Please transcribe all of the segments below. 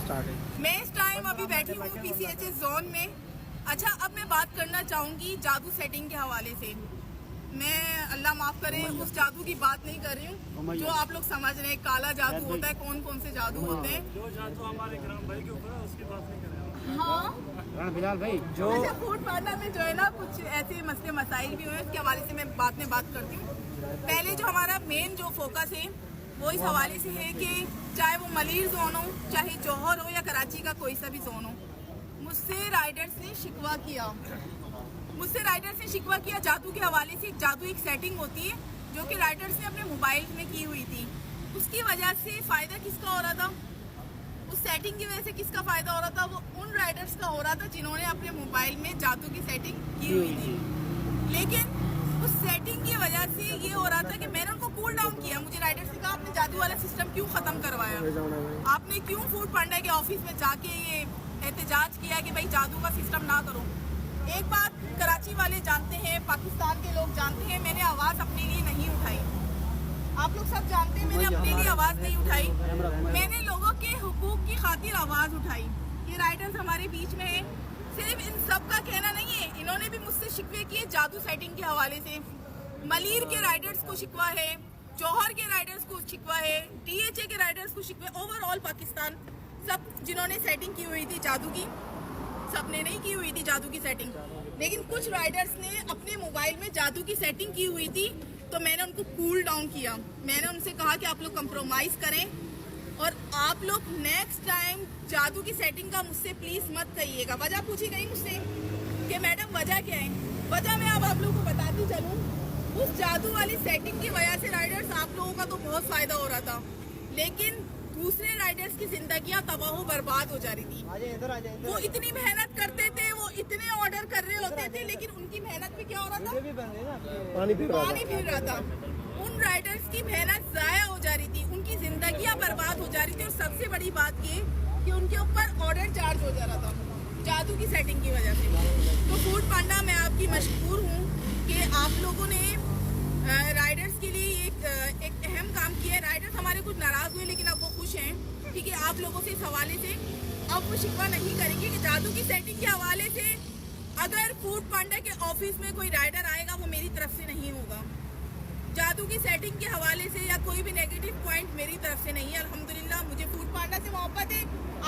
Start है। मैं इस टाइम अभी बैठी हूँ PCHS जोन में। अच्छा, अब मैं बात करना चाहूँगी जादू सेटिंग के हवाले से। मैं अल्लाह माफ़ करे उस जादू की बात नहीं कर रही हूँ जो आप लोग समझ रहे हैं। काला जादू होता है, कौन कौन से जादू होते हैं, जो जादू हमारे ग्राम भाई के ऊपर है उसकी बात नहीं करें। हाँ बिलाल भाई जो अच्छा, फूड पांडा में जो है ना कुछ ऐसे मसले मसाइल भी हुए, उसके हवाले से मैं बाद में बात करती हूँ। पहले जो हमारा मेन जो फोकस है वो इस हवाले से है कि चाहे वो मलीर जोन हो, चाहे जौहर हो या कराची का कोई सा भी जोन हो, मुझसे राइडर्स ने शिकवा किया जादू के हवाले से। जादू एक सेटिंग होती है जो कि राइडर्स ने अपने मोबाइल में की हुई थी। उसकी वजह से फ़ायदा किसका हो रहा था? उस सेटिंग की वजह से किसका फ़ायदा हो रहा था? वो उन राइडर्स का हो रहा था जिन्होंने अपने मोबाइल में जादू की सेटिंग की हुई थी। लेकिन उस सेटिंग की वजह से ये हो रहा था कि मैंने उनको कूल डाउन किया। मुझे राइडर्स ने कहा आपने जादू वाला सिस्टम क्यों ख़त्म करवाया? आपने क्यों फूड पांडा के ऑफिस में जाके ये एहतजाज किया कि भाई जादू का सिस्टम ना करो? एक बात कराची वाले जानते हैं, पाकिस्तान के लोग जानते हैं, मैंने आवाज़ अपने लिए नहीं उठाई। आप लोग सब जानते हैं मैंने अपने लिए आवाज़ नहीं उठाई। मैंने लोगों के हुकूक की खातिर आवाज़ उठाई। ये राइडर्स हमारे बीच में है। सिर्फ इन सब का कहना नहीं है, इन्होंने भी मुझसे शिकवे किए जादू सेटिंग के हवाले से। मलीर के राइडर्स को शिकवा है, जौहर के राइडर्स को शिकवा है, DHA के राइडर्स को शिकवा, ओवरऑल पाकिस्तान सब जिन्होंने सेटिंग की हुई थी जादू की, सबने नहीं की हुई थी जादू की सेटिंग, लेकिन कुछ राइडर्स ने अपने मोबाइल में जादू की सेटिंग की हुई थी। तो मैंने उनको कूल डाउन किया। मैंने उनसे कहा कि आप लोग कंप्रोमाइज़ करें और आप लोग नेक्स्ट टाइम जादू की सेटिंग का मुझसे प्लीज़ मत कहिएगा। वजह पूछी गई मुझसे कि मैडम वजह क्या है? वजह मैं अब आप लोगों को बताती चलूँ। उस जादू वाली सेटिंग की वजह से राइडर्स आप लोगों का तो बहुत फ़ायदा हो रहा था, लेकिन दूसरे राइडर्स की जिंदगियां तबाह बर्बाद हो जा रही थी। वो इतनी मेहनत करते थे, वो इतने ऑर्डर कर रहे होते थे, लेकिन उनकी मेहनत में क्या हो रहा था? पानी फिर रहा था। उन राइडर्स की मेहनत जाया हो जा रही थी, उनकी जिंदगियां बर्बाद हो जा रही थी। और सबसे बड़ी बात ये कि उनके ऊपर ऑर्डर चार्ज हो जा रहा था जादू की सेटिंग की वजह से। तो फूड पांडा मैं आपकी मशकूर हूँ कि आप लोगों ने राइडर्स के लिए एक अहम काम किया है। राइडर्स हमारे कुछ नाराज हुए, लेकिन अब वो खुश हैं। ठीक है, आप लोगों से इस हवाले से अब वो शिकवा नहीं करेंगे कि जादू की सेटिंग के हवाले से अगर फूड पांडा के ऑफिस में कोई राइडर आएगा वो मेरी तरफ से नहीं होगा। जादू की सेटिंग के हवाले से या कोई भी नेगेटिव पॉइंट मेरी तरफ से नहीं है। अल्हम्दुलिल्लाह मुझे फूड पांडा से मोहब्बत है।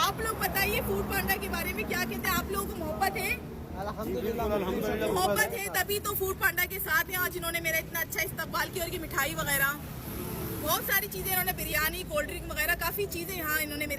आप लोग बताइए फूड पांडा के बारे में क्या कहते हैं? आप लोगों को मोहब्बत है? मोहब्बत है तभी तो फूड पांडा के साथ हैं, और जिन्होंने मेरा इतना अच्छा इस्तकबाल किया और की मिठाई वगैरह बहुत सारी चीज़ें इन्होंने, बिरयानी, कोल्ड ड्रिंक वगैरह काफ़ी चीज़ें यहाँ इन्होंने